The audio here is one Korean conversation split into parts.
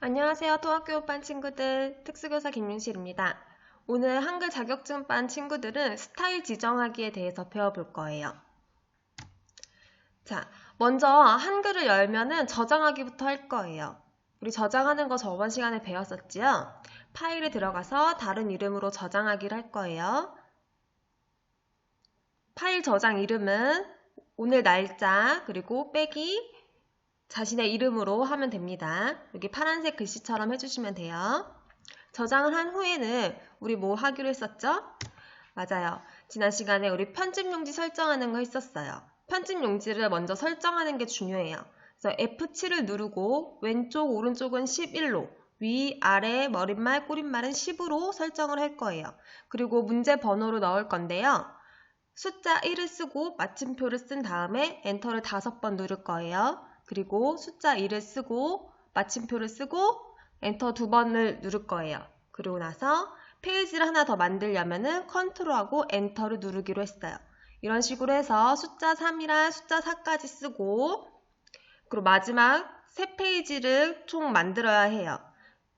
안녕하세요. 토학교반 친구들, 특수교사 김윤실입니다. 오늘 한글 자격증반 친구들은 스타일 지정하기에 대해서 배워볼 거예요. 자, 먼저 한글을 열면은 저장하기부터 할 거예요. 우리 저장하는 거 저번 시간에 배웠었지요? 파일에 들어가서 다른 이름으로 저장하기를 할 거예요. 파일 저장 이름은 오늘 날짜 그리고 빼기 자신의 이름으로 하면 됩니다. 여기 파란색 글씨처럼 해주시면 돼요. 저장을 한 후에는 우리 뭐 하기로 했었죠? 맞아요. 지난 시간에 우리 편집 용지 설정하는 거 했었어요. 편집 용지를 먼저 설정하는 게 중요해요. 그래서 F7을 누르고 왼쪽 오른쪽은 11로 위, 아래, 머릿말, 꼬릿말은 10으로 설정을 할 거예요. 그리고 문제 번호를 넣을 건데요. 숫자 1을 쓰고 마침표를 쓴 다음에 엔터를 5번 누를 거예요. 그리고 숫자 1을 쓰고 마침표를 쓰고 엔터 2번을 누를 거예요. 그리고 나서 페이지를 하나 더 만들려면은 컨트롤하고 엔터를 누르기로 했어요. 이런 식으로 해서 숫자 3이랑 숫자 4까지 쓰고 그리고 마지막 3페이지를 총 만들어야 해요.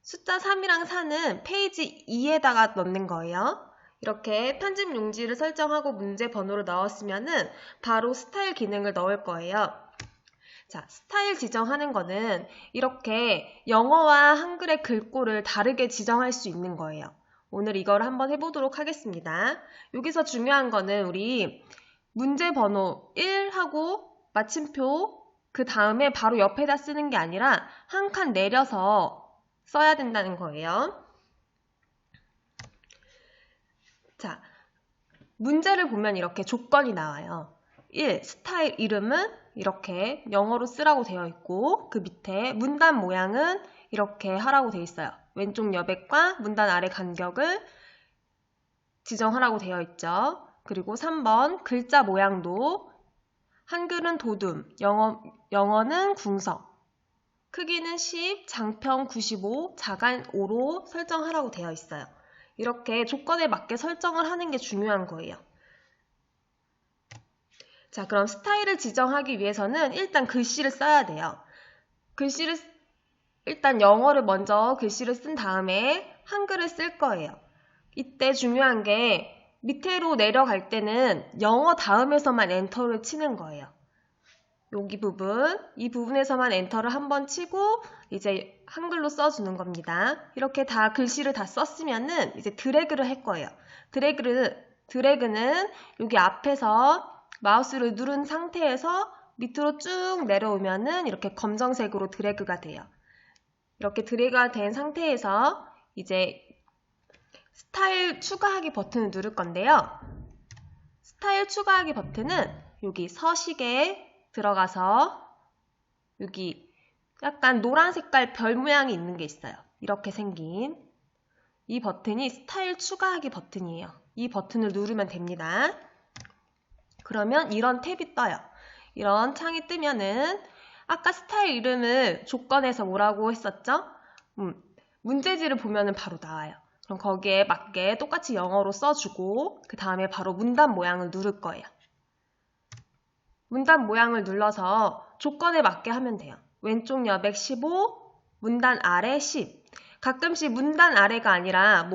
숫자 3이랑 4는 페이지 2에다가 넣는 거예요. 이렇게 편집 용지를 설정하고 문제 번호를 넣었으면은 바로 스타일 기능을 넣을 거예요. 자, 스타일 지정하는 거는 이렇게 영어와 한글의 글꼴을 다르게 지정할 수 있는 거예요. 오늘 이걸 한번 해보도록 하겠습니다. 여기서 중요한 거는 우리 문제 번호 1하고 마침표 그 다음에 바로 옆에다 쓰는 게 아니라 한 칸 내려서 써야 된다는 거예요. 자, 문제를 보면 이렇게 조건이 나와요. 1. 스타일 이름은 이렇게 영어로 쓰라고 되어 있고 그 밑에 문단 모양은 이렇게 하라고 되어 있어요. 왼쪽 여백과 문단 아래 간격을 지정하라고 되어 있죠. 그리고 3번 글자 모양도 한글은 도둠, 영어는 궁서, 크기는 10, 장평 95, 자간 5로 설정하라고 되어 있어요. 이렇게 조건에 맞게 설정을 하는 게 중요한 거예요. 자, 그럼 스타일을 지정하기 위해서는 일단 글씨를 써야 돼요. 일단 영어를 먼저 글씨를 쓴 다음에 한글을 쓸 거예요. 이때 중요한 게 밑으로 내려갈 때는 영어 다음에서만 엔터를 치는 거예요. 여기 부분, 이 부분에서만 엔터를 한번 치고 이제 한글로 써주는 겁니다. 이렇게 다 글씨를 다 썼으면은 이제 드래그를 할 거예요. 드래그는 여기 앞에서 마우스를 누른 상태에서 밑으로 쭉 내려오면은 이렇게 검정색으로 드래그가 돼요. 이렇게 드래그가 된 상태에서 이제 스타일 추가하기 버튼을 누를 건데요. 스타일 추가하기 버튼은 여기 서식에 들어가서 여기 약간 노란 색깔 별 모양이 있는 게 있어요. 이렇게 생긴 이 버튼이 스타일 추가하기 버튼이에요. 이 버튼을 누르면 됩니다. 그러면 이런 탭이 떠요. 이런 창이 뜨면은 아까 스타일 이름을 조건에서 뭐라고 했었죠? 문제지를 보면은 바로 나와요. 그럼 거기에 맞게 똑같이 영어로 써주고 그 다음에 바로 문단 모양을 누를 거예요. 문단 모양을 눌러서 조건에 맞게 하면 돼요. 왼쪽 여백 15, 문단 아래 10. 가끔씩 문단 아래가 아니라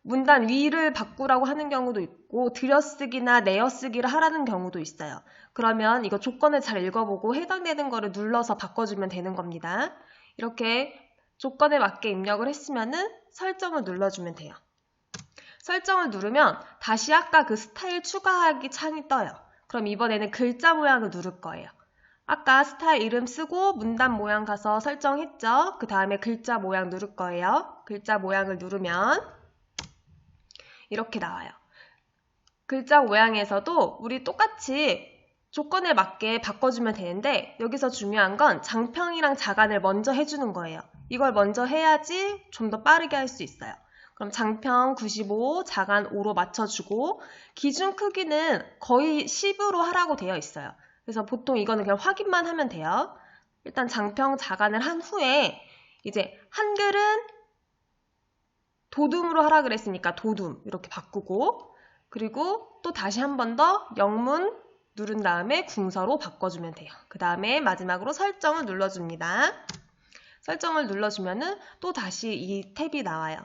문단 위를 바꾸라고 하는 경우도 있고 들여쓰기나 내어쓰기를 하라는 경우도 있어요. 그러면 이거 조건을 잘 읽어보고 해당되는 거를 눌러서 바꿔주면 되는 겁니다. 이렇게 조건에 맞게 입력을 했으면은 설정을 눌러주면 돼요. 설정을 누르면 다시 아까 그 스타일 추가하기 창이 떠요. 그럼 이번에는 글자 모양을 누를 거예요. 아까 스타일 이름 쓰고 문단 모양 가서 설정했죠? 그 다음에 글자 모양 누를 거예요. 글자 모양을 누르면 이렇게 나와요. 글자 모양에서도 우리 똑같이 조건에 맞게 바꿔주면 되는데 여기서 중요한 건 장평이랑 자간을 먼저 해주는 거예요. 이걸 먼저 해야지 좀 더 빠르게 할 수 있어요. 그럼 장평 95, 자간 5로 맞춰주고 기준 크기는 거의 10으로 하라고 되어 있어요. 그래서 보통 이거는 그냥 확인만 하면 돼요. 일단 장평, 자간을 한 후에 이제 한글은 도둠으로 하라 그랬으니까 도둠 이렇게 바꾸고 그리고 또 다시 한 번 더 영문 누른 다음에 궁서로 바꿔주면 돼요. 그 다음에 마지막으로 설정을 눌러줍니다. 설정을 눌러주면은 또 다시 이 탭이 나와요.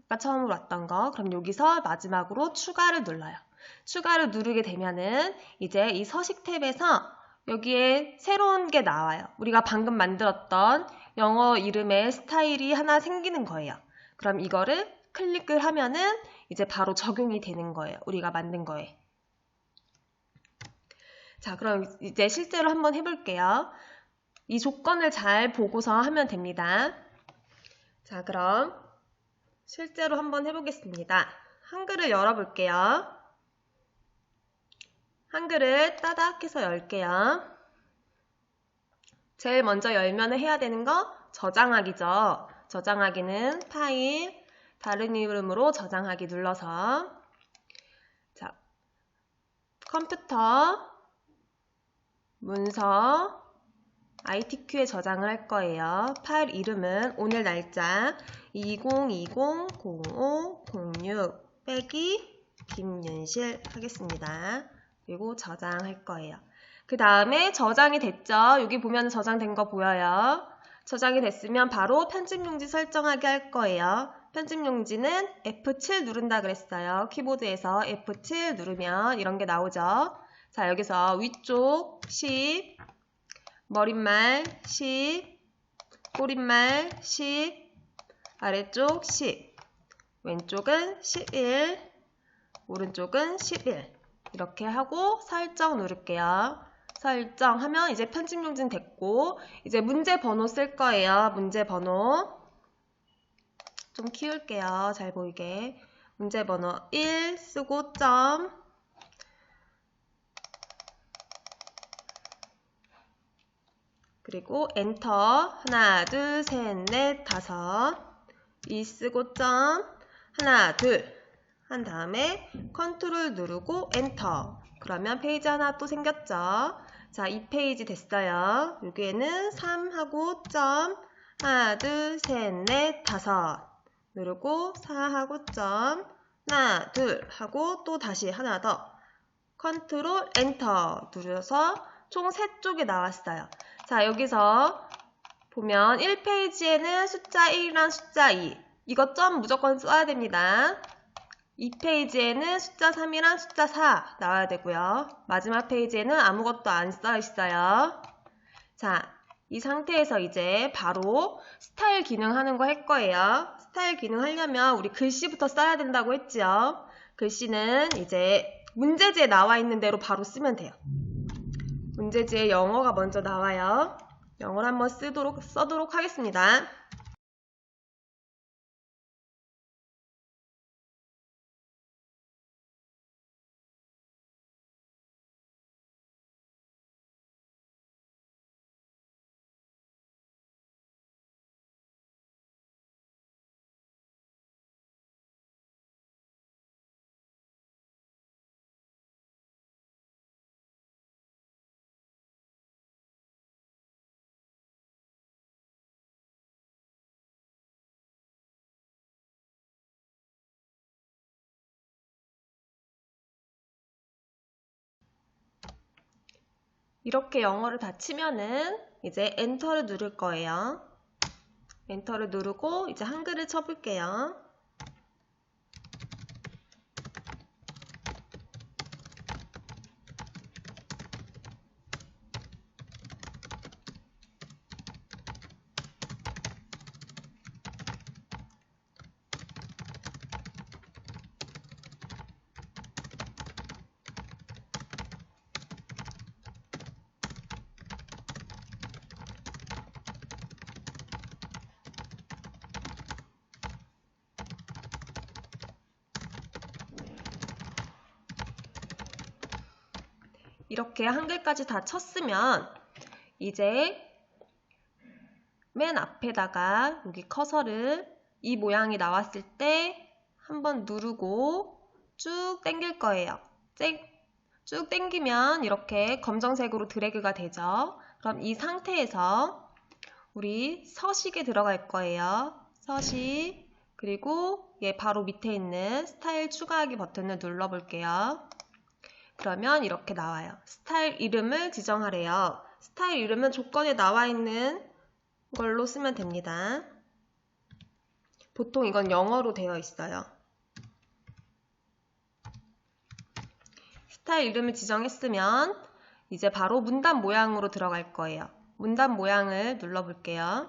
아까 처음으로 왔던 거. 그럼 여기서 마지막으로 추가를 눌러요. 추가를 누르게 되면은 이제 이 서식 탭에서 여기에 새로운 게 나와요. 우리가 방금 만들었던 영어 이름의 스타일이 하나 생기는 거예요. 그럼 이거를 클릭을 하면은 이제 바로 적용이 되는 거예요. 우리가 만든 거에. 자, 그럼 이제 실제로 한번 해볼게요. 이 조건을 잘 보고서 하면 됩니다. 자, 그럼 실제로 한번 해보겠습니다. 한글을 열어볼게요. 한글을 따닥 해서 열게요. 제일 먼저 열면 해야 되는 거 저장하기죠. 저장하기는 파일, 다른 이름으로 저장하기 눌러서 자, 컴퓨터, 문서, ITQ에 저장을 할 거예요. 파일 이름은 오늘 날짜 2020-05-06 빼기 김윤실 하겠습니다. 그리고 저장할 거예요. 그 다음에 저장이 됐죠? 여기 보면 저장된 거 보여요. 저장이 됐으면 바로 편집용지 설정하기 할 거예요. 편집용지는 F7 누른다 그랬어요. 키보드에서 F7 누르면 이런 게 나오죠. 자, 여기서 위쪽 10, 머릿말 10, 꼬릿말 10, 아래쪽 10, 왼쪽은 11, 오른쪽은 11 이렇게 하고 설정 누를게요. 설정하면 이제 편집용지는 됐고 이제 문제 번호 쓸 거예요. 문제 번호 좀 키울게요. 잘 보이게. 문제 번호 1 쓰고 점 그리고 엔터 하나 둘 셋 넷 다섯 2 쓰고 점 하나 둘 한 다음에 컨트롤 누르고 엔터 그러면 페이지 하나 또 생겼죠. 자, 2페이지 됐어요. 여기에는 3 하고 점 하나 둘 셋 넷 다섯 누르고 4 하고 점 하나 둘 하고 또 다시 하나 더 컨트롤 엔터 누르서 총 3쪽이 나왔어요. 자, 여기서 보면 1페이지에는 숫자 1이랑 숫자 2 이거 점 무조건 써야 됩니다. 2페이지에는 숫자 3이랑 숫자 4 나와야 되고요. 마지막 페이지에는 아무것도 안 써 있어요. 자, 이 상태에서 이제 바로 스타일 기능 하는 거 할 거예요. 스타일 기능 하려면 우리 글씨부터 써야 된다고 했죠. 글씨는 이제 문제지에 나와 있는 대로 바로 쓰면 돼요. 문제지에 영어가 먼저 나와요. 영어를 한번 써도록 하겠습니다. 이렇게 영어를 다 치면은 이제 엔터를 누를 거예요. 엔터를 누르고 이제 한글을 쳐볼게요. 이렇게 한글까지 다 쳤으면 이제 맨 앞에다가 여기 커서를 이 모양이 나왔을 때 한번 누르고 쭉 당길 거예요. 쭉 당기면 이렇게 검정색으로 드래그가 되죠. 그럼 이 상태에서 우리 서식에 들어갈 거예요. 서식 그리고 얘 바로 밑에 있는 스타일 추가하기 버튼을 눌러볼게요. 그러면 이렇게 나와요. 스타일 이름을 지정하래요. 스타일 이름은 조건에 나와 있는 걸로 쓰면 됩니다. 보통 이건 영어로 되어 있어요. 스타일 이름을 지정했으면 이제 바로 문단 모양으로 들어갈 거예요. 문단 모양을 눌러볼게요.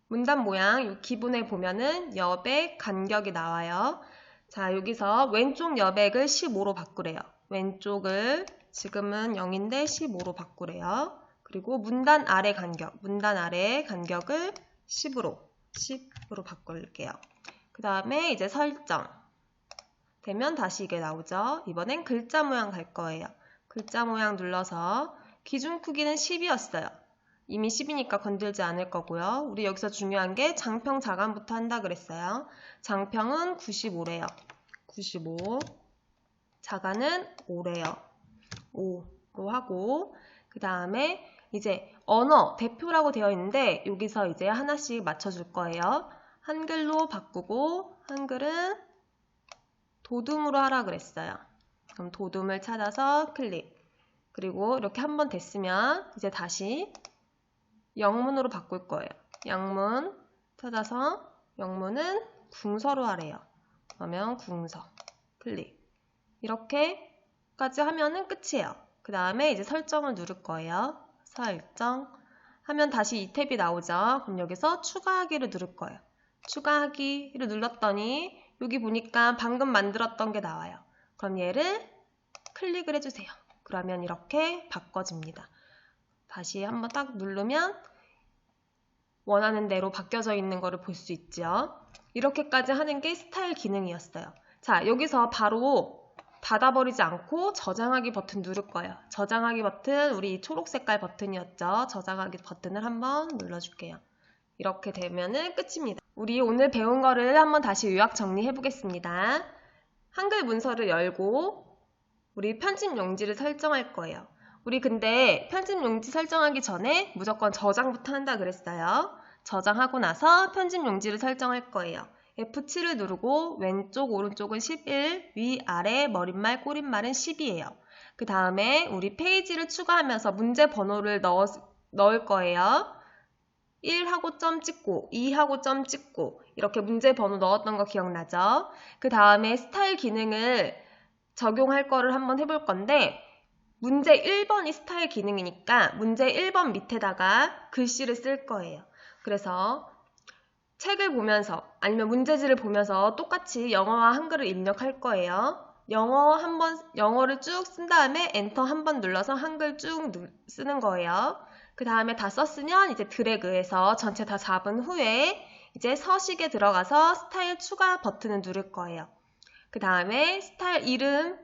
문단 모양 요 기본에 보면은 여백, 간격이 나와요. 자, 여기서 왼쪽 여백을 15로 바꾸래요. 왼쪽을 지금은 0인데 15로 바꾸래요. 그리고 문단 아래 간격을 10으로 바꿀게요. 그 다음에 이제 설정 되면 다시 이게 나오죠. 이번엔 글자 모양 갈 거예요. 글자 모양 눌러서 기준 크기는 10이었어요. 이미 10이니까 건들지 않을 거고요. 우리 여기서 중요한 게 장평 자간부터 한다 그랬어요. 장평은 95래요. 95. 자간은 5래요. 5로 하고 그 다음에 이제 언어 대표라고 되어 있는데 여기서 이제 하나씩 맞춰줄 거예요. 한글로 바꾸고 한글은 도둠으로 하라 그랬어요. 그럼 도둠을 찾아서 클릭. 그리고 이렇게 한번 됐으면 이제 다시 영문으로 바꿀 거예요. 영문 찾아서 영문은 궁서로 하래요. 그러면 궁서 클릭. 이렇게까지 하면은 끝이에요. 그 다음에 이제 설정을 누를 거예요. 설정 하면 다시 이 탭이 나오죠. 그럼 여기서 추가하기를 누를 거예요. 추가하기를 눌렀더니 여기 보니까 방금 만들었던 게 나와요. 그럼 얘를 클릭을 해주세요. 그러면 이렇게 바꿔집니다. 다시 한번 딱 누르면 원하는 대로 바뀌어져 있는 거를 볼 수 있죠. 이렇게까지 하는 게 스타일 기능이었어요. 자, 여기서 바로 닫아버리지 않고 저장하기 버튼 누를 거예요. 저장하기 버튼, 우리 초록 색깔 버튼이었죠. 저장하기 버튼을 한번 눌러줄게요. 이렇게 되면은 끝입니다. 우리 오늘 배운 거를 한번 다시 요약 정리해 보겠습니다. 한글 문서를 열고 우리 편집 용지를 설정할 거예요. 우리 근데 편집 용지 설정하기 전에 무조건 저장부터 한다 그랬어요. 저장하고 나서 편집 용지를 설정할 거예요. F7을 누르고 왼쪽 오른쪽은 11, 위 아래 머릿말 꼬릿말은 10이에요. 그 다음에 우리 페이지를 추가하면서 문제 번호를 넣을 거예요. 1하고 점 찍고 2하고 점 찍고 이렇게 문제 번호 넣었던 거 기억나죠? 그 다음에 스타일 기능을 적용할 거를 한번 해볼 건데 문제 1번이 스타일 기능이니까 문제 1번 밑에다가 글씨를 쓸 거예요. 그래서 책을 보면서 아니면 문제지를 보면서 똑같이 영어와 한글을 입력할 거예요. 영어를 쭉 쓴 다음에 엔터 한번 눌러서 한글 쭉 쓰는 거예요. 그 다음에 다 썼으면 이제 드래그해서 전체 다 잡은 후에 이제 서식에 들어가서 스타일 추가 버튼을 누를 거예요. 그 다음에 스타일 이름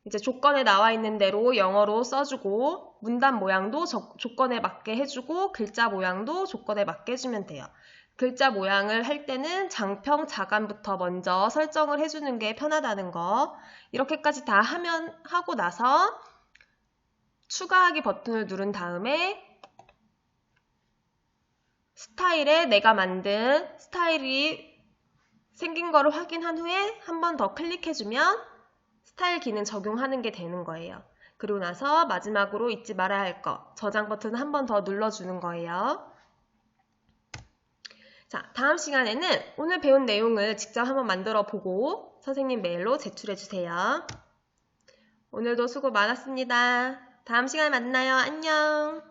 이제 조건에 나와 있는 대로 영어로 써주고 문단 모양도 조건에 맞게 해주고 글자 모양도 조건에 맞게 해주면 돼요. 글자 모양을 할 때는 장평, 자간부터 먼저 설정을 해주는 게 편하다는 거. 이렇게까지 다 하고 나서 추가하기 버튼을 누른 다음에 스타일에 내가 만든 스타일이 생긴 거를 확인한 후에 한 번 더 클릭해주면 스타일 기능 적용하는 게 되는 거예요. 그리고 나서 마지막으로 잊지 말아야 할 거 저장 버튼 한 번 더 눌러주는 거예요. 자, 다음 시간에는 오늘 배운 내용을 직접 한번 만들어 보고 선생님 메일로 제출해 주세요. 오늘도 수고 많았습니다. 다음 시간에 만나요. 안녕.